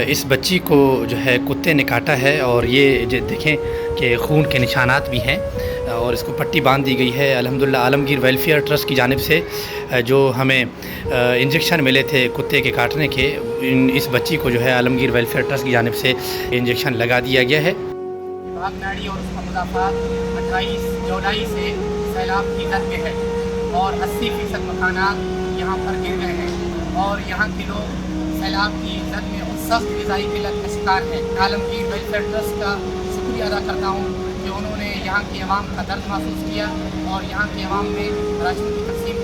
इस बच्ची को जो है कुत्ते ने काटा है और ये जो देखें कि खून के निशानात भी हैं और इसको पट्टी बांध दी गई है। अल्हम्दुलिल्लाह आलमगीर वेलफेयर ट्रस्ट की जानिब से जो हमें इंजेक्शन मिले थे कुत्ते के काटने के, इस बच्ची को जो है आलमगीर वेलफेयर ट्रस्ट की जानिब से इंजेक्शन लगा दिया गया है। बागनाड़ी और उसका मुदाफ़ात 28 जुलाई से सैलाब की जद में है और 80% मकानात यहाँ पर गिर गए हैं और यहाँ के लोग सैलाब की जद में उस सख्त ग़िज़ाई किल्लत का शिकार हैं। आलमगीर वेलफेयर ट्रस्ट का शुक्रिया अदा करता हूँ कि उन्होंने यहाँ की आवाम का दर्द महसूस किया और यहाँ की आवाम में राशन की तकसीम